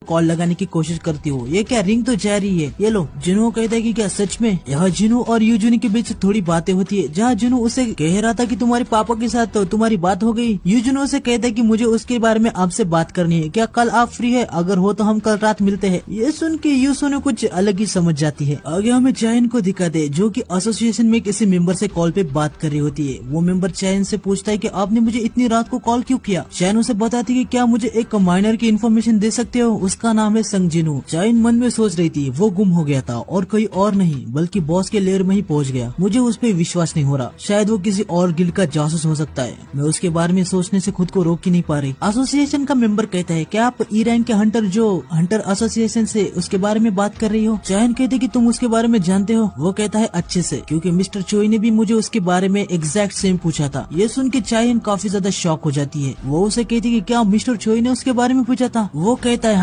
Call लगाने की कोशिश करती हो। ये क्या रिंग तो जा रही है, ये लो। जुनू कहता है कि क्या सच में? यहाँ जुनू और यूजुनी के बीच थोड़ी बातें होती है, जहाँ जुनू उसे कह रहा था कि तुम्हारे पापा के साथ तो तुम्हारी बात हो गई। यूजुनू उसे कहता है कि मुझे उसके बारे में आपसे बात करनी है, क्या कल आप फ्री है? अगर हो तो हम कल रात मिलते हैं। ये सुन के यूसुनो कुछ अलग ही समझ जाती है। आगे हमें चाइन को दिखाते हैं, जो कि एसोसिएशन में किसी मेंबर से कॉल पे बात कर रही होती है। वो मेंबर चाइन से पूछता है कि आपने मुझे इतनी रात को कॉल क्यों किया? चाइन उसे बताती है कि क्या मुझे एक माइनर की इन्फॉर्मेशन दे सकते हो? उसका नाम है संगजिनू। चाइन मन में सोच रही थी वो गुम हो गया था और कोई और नहीं बल्कि बॉस के लेयर में ही पहुंच गया। मुझे उस पर विश्वास नहीं हो रहा, शायद वो किसी और गिल्ड का जासूस हो सकता है। मैं उसके बारे में सोचने से खुद को रोक ही नहीं पा रही। एसोसिएशन का मेंबर कहता है क्या आप ई रैंक के हंटर जो हंटर एसोसिएशन से उसके बारे में बात कर रही हो? चाइन कहते कि तुम उसके बारे में जानते हो? वो कहता है अच्छे से, क्योंकि मिस्टर चोई ने भी मुझे उसके बारे में एग्जैक्ट सेम पूछा था। ये सुन के चाइन काफी ज्यादा शॉक हो जाती है। वो उसे कहती कि क्या मिस्टर चोई ने उसके बारे में पूछा था? वो कहता है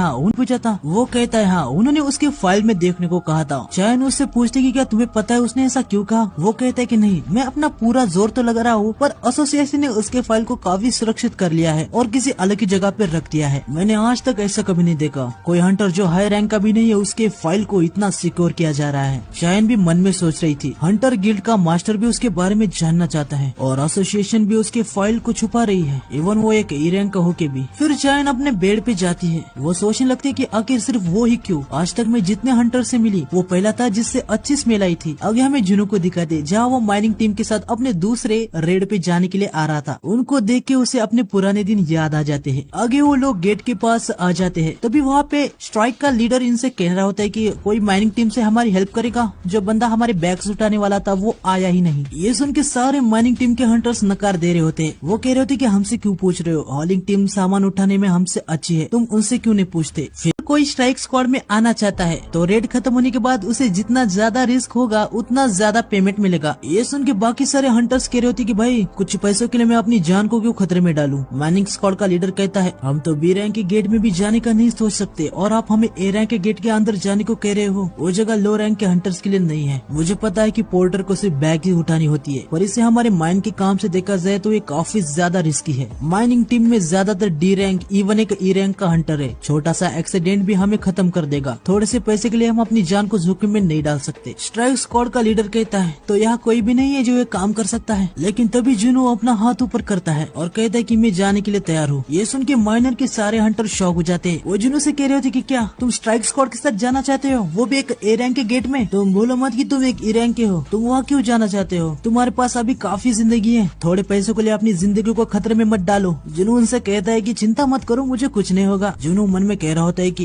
हाँ उन्होंने उसके फाइल में देखने को कहा था। चाइन उससे पूछती कि क्या तुम्हें पता है उसने ऐसा क्यों कहा? वो कहता है कि नहीं, मैं अपना पूरा जोर तो लगा रहा हूँ, पर एसोसिएशन ने उसके फाइल को काफी सुरक्षित कर लिया है और किसी अलग ही जगह पे रख दिया है। मैंने आज तक ऐसा कभी नहीं देखा, कोई हंटर जो हाई रैंक का भी नहीं है उसके फाइल को इतना सिक्योर किया जा रहा है। चाइन भी मन में सोच रही थी हंटर गिल्ड का मास्टर भी उसके बारे में जानना चाहता है और एसोसिएशन भी उसके फाइल को छुपा रही है, इवन वो एक ई रैंक का होके भी। फिर चाइन अपने बेड पे जाती है। वो सोचने लगती है कि आखिर सिर्फ वो ही क्यों? आज तक मैं जितने हंटर से मिली वो पहला था जिससे अच्छी स्मेल आई थी। आगे हमें जुनू को दिखाते जहाँ वो माइनिंग टीम के साथ अपने दूसरे रेड पे जाने के लिए आ रहा था। उनको देख के उसे अपने पुराने दिन याद आ जाते हैं। आगे वो लोग गेट के पास आ जाते हैं, तभी वहाँ पे स्ट्राइक का लीडर इनसे कह रहा होता है कि कोई माइनिंग टीम से हमारी हेल्प करेगा? जो बंदा हमारे बैग्स उठाने वाला था वो आया ही नहीं। ये सुन के सारे माइनिंग टीम के हंटर्स नकार दे रहे होते हैं। वो कह रहे होते कि हमसे क्यों पूछ रहे हो? हॉलिंग टीम सामान उठाने में हमसे अच्छी है, तुम उनसे क्यों नहीं पूछते? फिर कोई स्ट्राइक स्क्वाड में आना चाहता है तो रेड खत्म होने के बाद उसे जितना ज्यादा रिस्क होगा उतना ज्यादा पेमेंट मिलेगा। ये सुन के बाकी सारे हंटर्स कह रहे होते कि भाई कुछ पैसों के लिए मैं अपनी जान को क्यों खतरे में डालूं? माइनिंग स्क्वाड का लीडर कहता है हम तो बी रैंक के गेट में भी जाने का नहीं सोच सकते और आप हमें ए रैंक के गेट के अंदर जाने को कह रहे हो। वो जगह लो रैंक के हंटर्स के लिए नहीं है। मुझे पता है कि पोर्टर को सिर्फ बैग ही उठानी होती है, पर इसे हमारे माइन के काम से देखा जाए तो ये काफी ज्यादा रिस्की है। माइनिंग टीम में ज्यादातर डी रैंक इवन एक ई रैंक का हंटर है। छोटा सा एक्सीडेंट भी हमें खत्म कर देगा। थोड़े से पैसे के लिए हम अपनी जान को जोखिम में नहीं डाल सकते। स्ट्राइक स्क्वाड का लीडर कहता है तो यहाँ कोई भी नहीं है जो ये काम कर सकता है। लेकिन तभी जुनू अपना हाथ ऊपर करता है और कहता है कि मैं जाने के लिए तैयार हूँ। ये सुन के माइनर के सारे हंटर शॉक हो जाते हैं। वो जुनू से कह रहे होते कि क्या तुम स्ट्राइक स्क्वाड के साथ जाना चाहते हो, वो भी एक ए रैंक के गेट में? तुम बोलो मत कि तुम एक ई रैंक के हो, तुम वहाँ क्यों जाना चाहते हो? तुम्हारे पास अभी काफी जिंदगी है, थोड़े पैसों के लिए अपनी जिंदगी को खतरे में मत डालो। जुनू उनसे कहता है कि चिंता मत करो, मुझे कुछ नहीं होगा। जुनू मन में कह रहा होता है कि